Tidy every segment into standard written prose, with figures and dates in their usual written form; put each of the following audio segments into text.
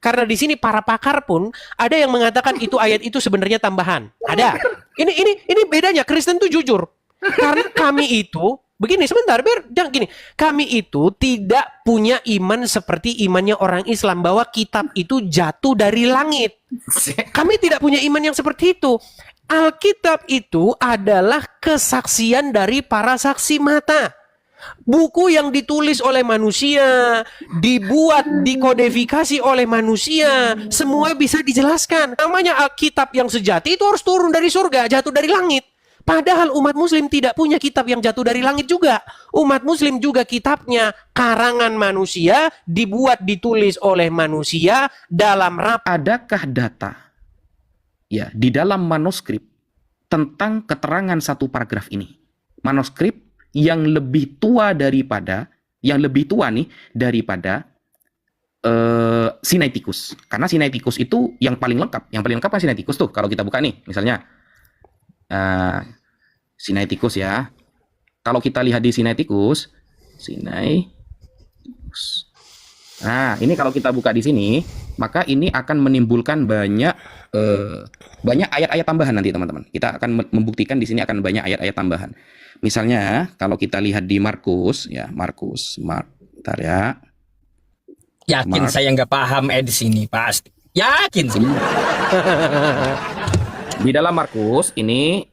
Karena di sini para pakar pun ada yang mengatakan itu ayat itu sebenarnya tambahan. Ada. Ini bedanya. Kristen tuh jujur. Karena kami itu begini sebentar, biar jangan gini. Kami itu tidak punya iman seperti imannya orang Islam bahwa kitab itu jatuh dari langit. Kami tidak punya iman yang seperti itu. Alkitab itu adalah kesaksian dari para saksi mata. Buku yang ditulis oleh manusia, dibuat, dikodifikasi oleh manusia, semua bisa dijelaskan. Namanya Alkitab yang sejati itu harus turun dari surga, jatuh dari langit. Padahal umat muslim tidak punya kitab yang jatuh dari langit juga. Umat muslim juga kitabnya karangan manusia, dibuat, ditulis oleh manusia dalam Adakah data ya di dalam manuskrip tentang keterangan satu paragraf ini? Manuskrip yang lebih tua daripada, daripada Sinaiticus. Karena Sinaiticus itu yang paling lengkap. Yang paling lengkap kan Sinaiticus tuh. Kalau kita buka nih, misalnya Sinaiticus ya. Kalau kita lihat di Sinaiticus. Nah, ini kalau kita buka di sini, maka ini akan menimbulkan banyak ayat-ayat tambahan nanti teman-teman. Kita akan membuktikan di sini akan banyak ayat-ayat tambahan. Misalnya, kalau kita lihat di Markus, bentar ya. Yakin saya nggak paham di sini pasti. Yakin sih. Di dalam Markus ini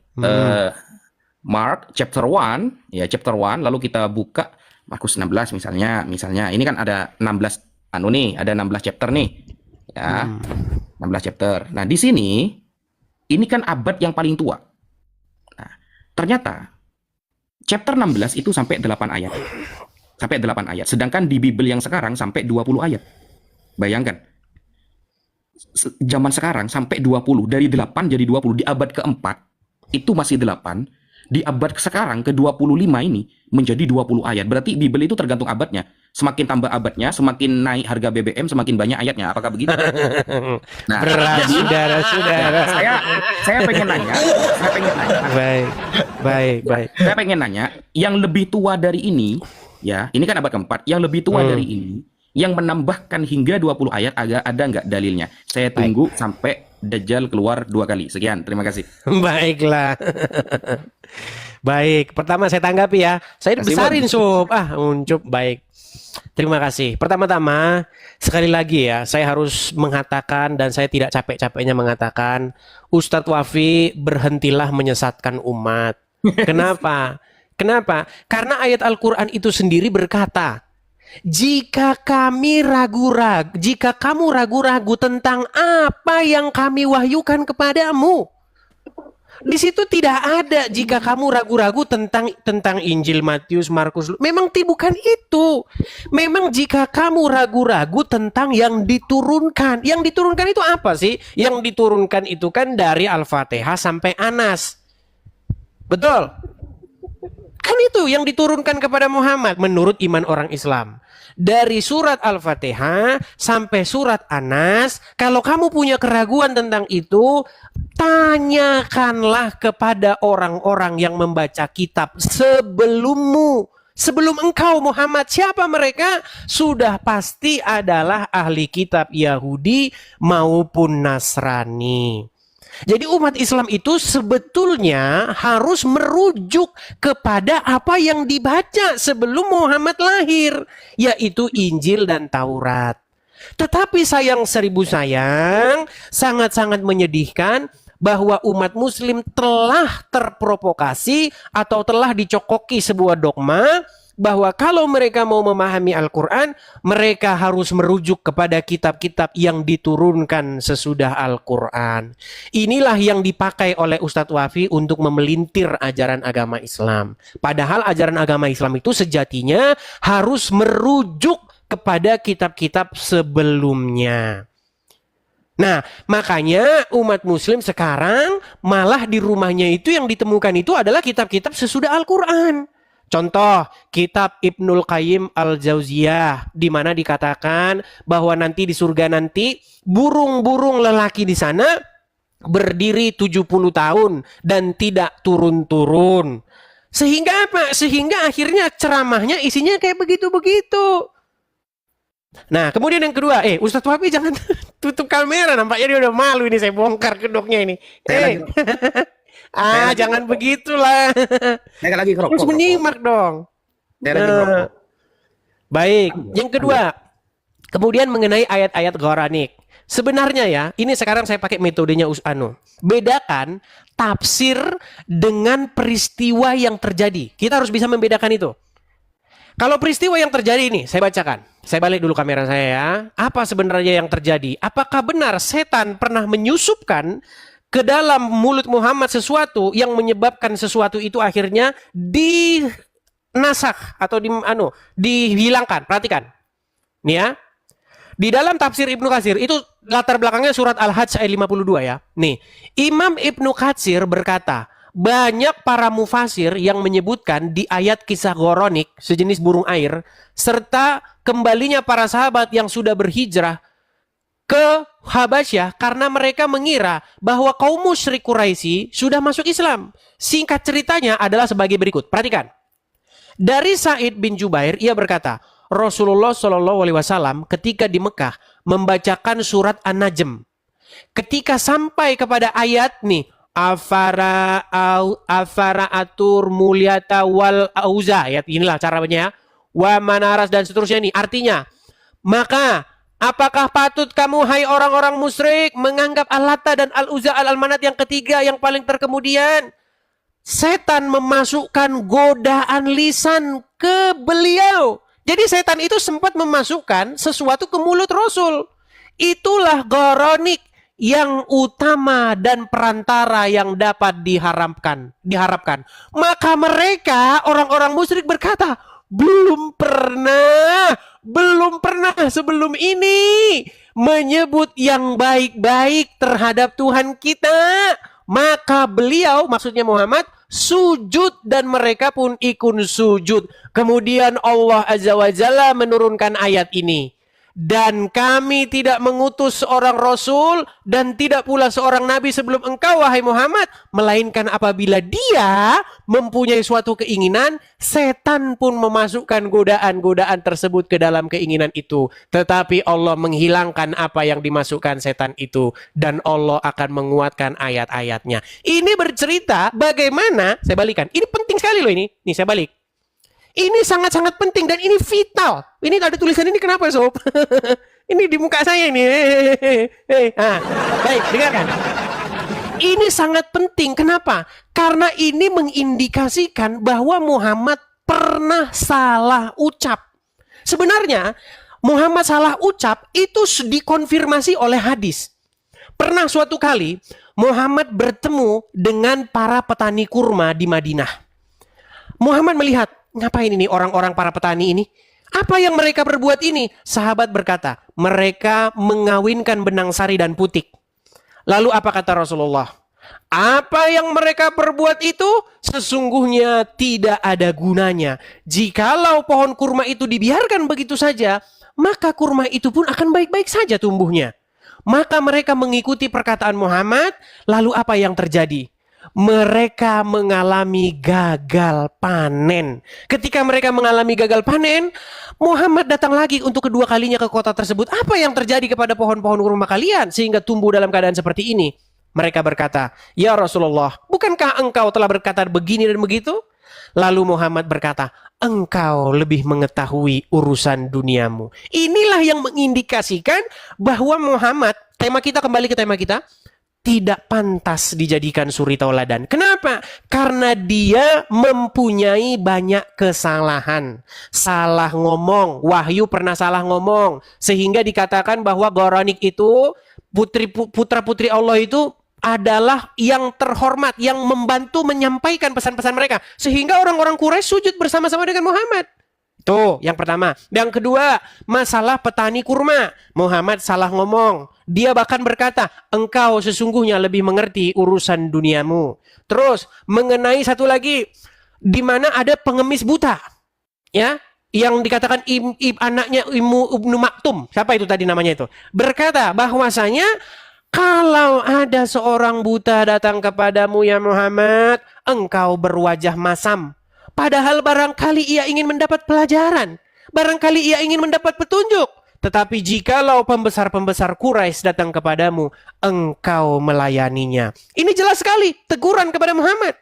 Mark chapter 1 ya, chapter 1, lalu kita buka Markus 16 misalnya ini kan ada 16 ada 16 chapter nih. Ya. 16 chapter. Nah, di sini ini kan abad yang paling tua. Nah, ternyata chapter 16 itu sampai 8 ayat. Sampai 8 ayat. Sedangkan di Bible yang sekarang sampai 20 ayat. Bayangkan. Zaman sekarang sampai 20, dari 8 jadi 20, di abad keempat itu masih 8, di abad sekarang ke-25 ini menjadi 20 ayat. Berarti Bible itu tergantung abadnya. Semakin tambah abadnya, semakin naik harga BBM, semakin banyak ayatnya. Apakah begitu? Nah, berat, jadi, saudara-saudara. Saya pengen nanya. Baik. Saya pengen nanya, yang lebih tua dari ini, ya, ini kan abad keempat, yang lebih tua dari ini, yang menambahkan hingga 20 ayat, ada nggak dalilnya? Saya tunggu sampai Dajjal keluar 2 kali. Sekian, terima kasih. Baiklah. Baik, pertama saya tanggapi ya. Saya besarin Sob. Uncup, baik. Terima kasih. Pertama-tama, sekali lagi ya, saya harus mengatakan dan saya tidak capek-capeknya mengatakan, Ustadz Wafi, berhentilah menyesatkan umat. Kenapa? Karena ayat Al-Quran itu sendiri berkata, jika kamu ragu-ragu tentang apa yang kami wahyukan kepadamu, di situ tidak ada jika kamu ragu-ragu tentang Injil Matius, Markus. Memang bukan itu. Memang jika kamu ragu-ragu tentang yang diturunkan. Yang diturunkan itu apa sih? Yang diturunkan itu kan dari Al-Fatihah sampai Anas. Betul? Kan itu yang diturunkan kepada Muhammad menurut iman orang Islam. Dari surat Al-Fatihah sampai surat Anas, kalau kamu punya keraguan tentang itu, tanyakanlah kepada orang-orang yang membaca kitab sebelummu. Sebelum engkau Muhammad, siapa mereka? Sudah pasti adalah ahli kitab Yahudi maupun Nasrani. Jadi umat Islam itu sebetulnya harus merujuk kepada apa yang dibaca sebelum Muhammad lahir, yaitu Injil dan Taurat. Tetapi sayang seribu sayang, sangat-sangat menyedihkan bahwa umat muslim telah terprovokasi atau telah dicokoki sebuah dogma bahwa kalau mereka mau memahami Al-Quran, mereka harus merujuk kepada kitab-kitab yang diturunkan sesudah Al-Quran. Inilah yang dipakai oleh Ustadz Wafi untuk memelintir ajaran agama Islam. Padahal ajaran agama Islam itu sejatinya harus merujuk kepada kitab-kitab sebelumnya. Nah, makanya umat muslim sekarang malah di rumahnya itu yang ditemukan itu adalah kitab-kitab sesudah Al-Quran. Contoh, kitab Ibnul Qayyim Al-Jauziyah, di mana dikatakan bahwa nanti di surga nanti burung-burung lelaki di sana berdiri 70 tahun dan tidak turun-turun. Sehingga apa? Sehingga akhirnya ceramahnya isinya kayak begitu-begitu. Nah, kemudian yang kedua, Ustadz Wapi jangan tutup kamera, nampaknya dia udah malu ini, saya bongkar kedoknya ini. Saya lagi Jangan begitulah. saya lagi Harus ngerokok. menyimak dong. Saya lagi ngerokok. Baik, yang kedua, kemudian mengenai ayat-ayat Quranik. Sebenarnya ya, ini sekarang saya pakai metodenya bedakan tafsir dengan peristiwa yang terjadi. Kita harus bisa membedakan itu. Kalau peristiwa yang terjadi ini, saya bacakan. Saya balik dulu kamera saya ya. Apa sebenarnya yang terjadi? Apakah benar setan pernah menyusupkan ke dalam mulut Muhammad sesuatu yang menyebabkan sesuatu itu akhirnya dinasakh atau dihilangkan? Perhatikan. Nih ya. Di dalam tafsir Ibnu Katsir itu latar belakangnya surat Al-Hajj ayat 52 ya. Nih, Imam Ibnu Katsir berkata, banyak para mufasir yang menyebutkan di ayat kisah Quranik, sejenis burung air, serta kembalinya para sahabat yang sudah berhijrah ke Habasyah karena mereka mengira bahwa kaum musyrik Quraisy sudah masuk Islam. Singkat ceritanya adalah sebagai berikut. Perhatikan. Dari Sa'id bin Jubair, ia berkata, Rasulullah Shallallahu Alaihi Wasallam ketika di Mekah membacakan surat An-Najm. Ketika sampai kepada ayat nih, afara atur mulyata wal auza, ya inilah caranya, wa manaras dan seterusnya nih. Artinya, maka apakah patut kamu hai orang-orang musyrik menganggap Al-Lata dan Al-Uzza Al-Manat yang ketiga yang paling terkemudian? Setan memasukkan godaan lisan ke beliau. Jadi setan itu sempat memasukkan sesuatu ke mulut Rasul. Itulah Quranik yang utama dan perantara yang dapat diharapkan. Maka mereka orang-orang musyrik berkata, belum pernah sebelum ini menyebut yang baik-baik terhadap Tuhan kita. Maka beliau, maksudnya Muhammad, sujud dan mereka pun ikut sujud. Kemudian Allah Azza wa Jalla menurunkan ayat ini. Dan kami tidak mengutus seorang Rasul dan tidak pula seorang Nabi sebelum engkau, wahai Muhammad. Melainkan apabila dia mempunyai suatu keinginan, setan pun memasukkan godaan-godaan tersebut ke dalam keinginan itu. Tetapi Allah menghilangkan apa yang dimasukkan setan itu. Dan Allah akan menguatkan ayat-ayatnya. Ini bercerita bagaimana, saya balikan. Ini penting sekali loh ini. Nih saya balik. Ini sangat-sangat penting dan ini vital. Ini ada tulisan ini kenapa sob? Ini di muka saya ini. Baik, dengarkan. Ini sangat penting. Kenapa? Karena ini mengindikasikan bahwa Muhammad pernah salah ucap. Sebenarnya Muhammad salah ucap itu dikonfirmasi oleh hadis. Pernah suatu kali Muhammad bertemu dengan para petani kurma di Madinah. Muhammad melihat, ngapain ini orang-orang para petani ini? Apa yang mereka berbuat ini? Sahabat berkata, mereka mengawinkan benang sari dan putik. Lalu apa kata Rasulullah? Apa yang mereka perbuat itu sesungguhnya tidak ada gunanya. Jikalau pohon kurma itu dibiarkan begitu saja, maka kurma itu pun akan baik-baik saja tumbuhnya. Maka mereka mengikuti perkataan Muhammad, lalu apa yang terjadi? Mereka mengalami gagal panen. Ketika mereka mengalami gagal panen, Muhammad datang lagi untuk kedua kalinya ke kota tersebut. Apa yang terjadi kepada pohon-pohon kurma kalian sehingga tumbuh dalam keadaan seperti ini? Mereka berkata, ya Rasulullah, bukankah engkau telah berkata begini dan begitu? Lalu Muhammad berkata, engkau lebih mengetahui urusan duniamu. Inilah yang mengindikasikan bahwa Muhammad, kembali ke tema kita, tidak pantas dijadikan suri tauladan. Kenapa? Karena dia mempunyai banyak kesalahan. Salah ngomong. Wahyu pernah salah ngomong. Sehingga dikatakan bahwa Quranik itu, putra-putri Allah itu adalah yang terhormat, yang membantu menyampaikan pesan-pesan mereka. Sehingga orang-orang Quraisy sujud bersama-sama dengan Muhammad. Tuh, yang pertama. Yang kedua, masalah petani kurma. Muhammad salah ngomong. Dia bahkan berkata, engkau sesungguhnya lebih mengerti urusan duniamu. Terus, mengenai satu lagi, di mana ada pengemis buta. Ya, yang dikatakan anaknya Ibnu Maktum. Siapa itu tadi namanya itu? Berkata bahwasanya, kalau ada seorang buta datang kepadamu ya Muhammad, engkau berwajah masam. Padahal barangkali ia ingin mendapat pelajaran. Barangkali ia ingin mendapat petunjuk. Tetapi jikalau pembesar-pembesar Quraisy datang kepadamu, engkau melayaninya. Ini jelas sekali teguran kepada Muhammad.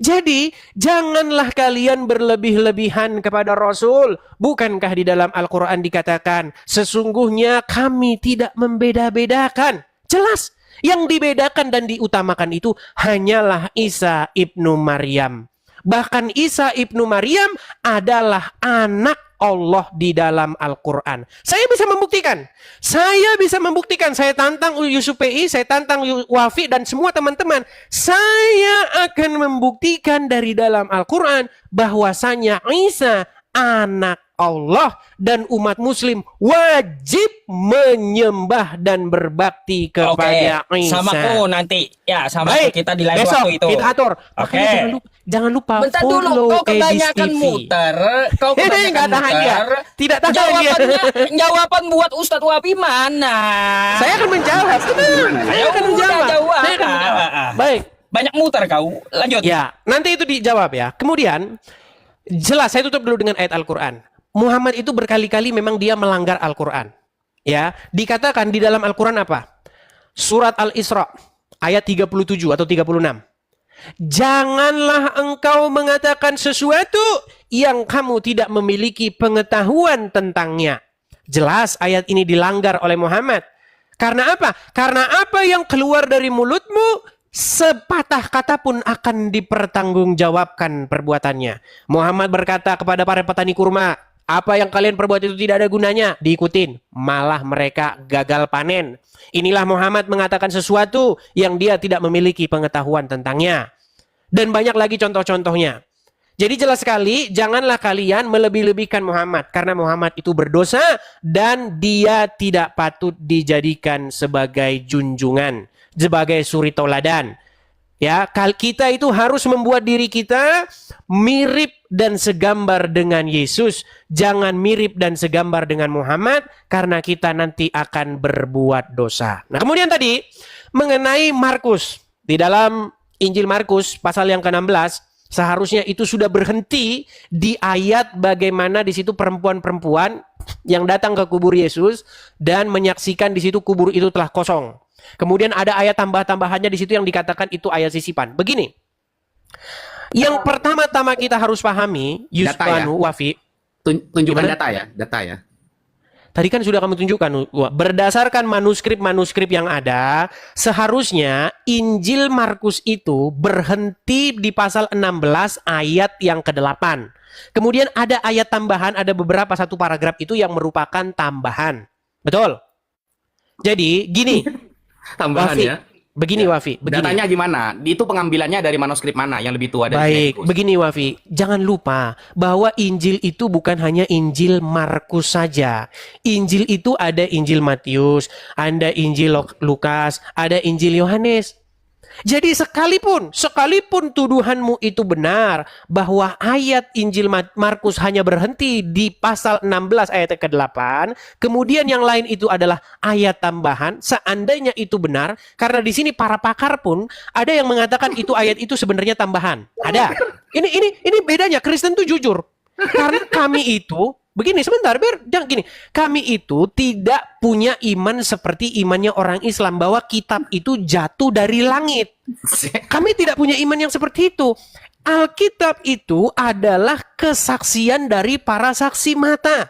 Jadi, janganlah kalian berlebih-lebihan kepada Rasul. Bukankah di dalam Al-Quran dikatakan, sesungguhnya kami tidak membeda-bedakan. Jelas, yang dibedakan dan diutamakan itu hanyalah Isa ibnu Maryam. Bahkan Isa ibnu Maryam adalah anak Allah di dalam Al-Quran. Saya bisa membuktikan. Saya tantang Yusuf PI, saya tantang Wafi dan semua teman-teman. Saya akan membuktikan dari dalam Al-Quran bahwasanya Isa anak Allah dan umat muslim wajib menyembah dan berbakti kepada Isa. Sama kok nanti. Ya, sama Baik, kita di live besok waktu itu. kita atur. Oke. Makanya jangan lupa Bentar follow dulu, kau Edis kebanyakan TV. muter. Kau Nggak kebanyakan tahan dia. muter. Tidak tahan dia. Jawaban buat Ustadz Wafi mana? Saya akan menjawab. Tenang. Saya akan menjawab. Saya akan menjawab. Baik. Banyak muter kau. Lanjut. Ya, nanti itu dijawab ya. Kemudian, jelas saya tutup dulu dengan ayat Al-Quran. Muhammad itu berkali-kali memang dia melanggar Al-Quran. Ya, dikatakan di dalam Al-Quran apa? Surat Al-Isra ayat 37 atau 36. Janganlah engkau mengatakan sesuatu yang kamu tidak memiliki pengetahuan tentangnya. Jelas ayat ini dilanggar oleh Muhammad. Karena apa? Karena apa yang keluar dari mulutmu, sepatah kata pun akan dipertanggungjawabkan perbuatannya. Muhammad berkata kepada para petani kurma, apa yang kalian perbuat itu tidak ada gunanya, diikutin. Malah mereka gagal panen. Inilah Muhammad mengatakan sesuatu yang dia tidak memiliki pengetahuan tentangnya. Dan banyak lagi contoh-contohnya. Jadi jelas sekali, janganlah kalian melebih-lebihkan Muhammad. Karena Muhammad itu berdosa dan dia tidak patut dijadikan sebagai junjungan, sebagai suri tauladan. Ya, kita itu harus membuat diri kita mirip dan segambar dengan Yesus. Jangan mirip dan segambar dengan Muhammad karena kita nanti akan berbuat dosa. Nah, kemudian tadi mengenai Markus. Di dalam Injil Markus pasal yang ke-16, seharusnya itu sudah berhenti di ayat bagaimana di situ perempuan-perempuan yang datang ke kubur Yesus dan menyaksikan di situ kubur itu telah kosong. Kemudian ada ayat tambah-tambahannya di situ yang dikatakan itu ayat sisipan. Begini. Yang pertama-tama kita harus pahami, Yusufanu, Wafi. Tunjukkan Gimana? data ya. Tadi kan sudah kamu tunjukkan. Berdasarkan manuskrip-manuskrip yang ada, seharusnya Injil Markus itu berhenti di pasal 16 ayat yang ke-8. Kemudian ada ayat tambahan, ada beberapa satu paragraf itu yang merupakan tambahan. Betul? Jadi gini. Tambahan Wafi, ya. Begini Wafi, begini. Datanya gimana? Itu pengambilannya dari manuskrip mana yang lebih tua dari Baik, Markus? begini Wafi, jangan lupa bahwa Injil itu bukan hanya Injil Markus saja. Injil itu ada Injil Matius, ada Injil Lukas, ada Injil Yohanes. Jadi sekalipun tuduhanmu itu benar bahwa ayat Injil Markus hanya berhenti di pasal 16 ayat ke-8, kemudian yang lain itu adalah ayat tambahan, seandainya itu benar, karena di sini para pakar pun ada yang mengatakan itu ayat itu sebenarnya tambahan. Ada. Ini bedanya, Kristen tuh jujur. Karena kami itu begini, sebentar, jangan gini. Kami itu tidak punya iman seperti imannya orang Islam bahwa kitab itu jatuh dari langit. Kami tidak punya iman yang seperti itu. Alkitab itu adalah kesaksian dari para saksi mata.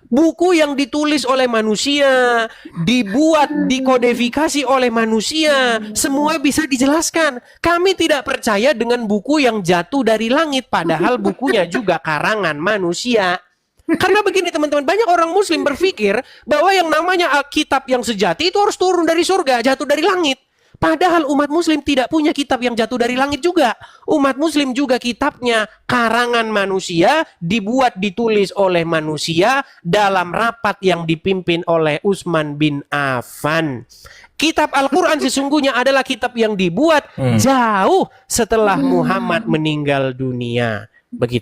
Buku yang ditulis oleh manusia, dibuat, dikodifikasi oleh manusia, semua bisa dijelaskan. Kami tidak percaya dengan buku yang jatuh dari langit, padahal bukunya juga karangan manusia. Karena begini teman-teman, banyak orang muslim berpikir bahwa yang namanya Alkitab yang sejati itu harus turun dari surga, jatuh dari langit. Padahal umat muslim tidak punya kitab yang jatuh dari langit juga. Umat muslim juga kitabnya karangan manusia, dibuat, ditulis oleh manusia dalam rapat yang dipimpin oleh Utsman bin Affan. Kitab Al-Quran sesungguhnya adalah kitab yang dibuat jauh setelah Muhammad meninggal dunia. Begitu.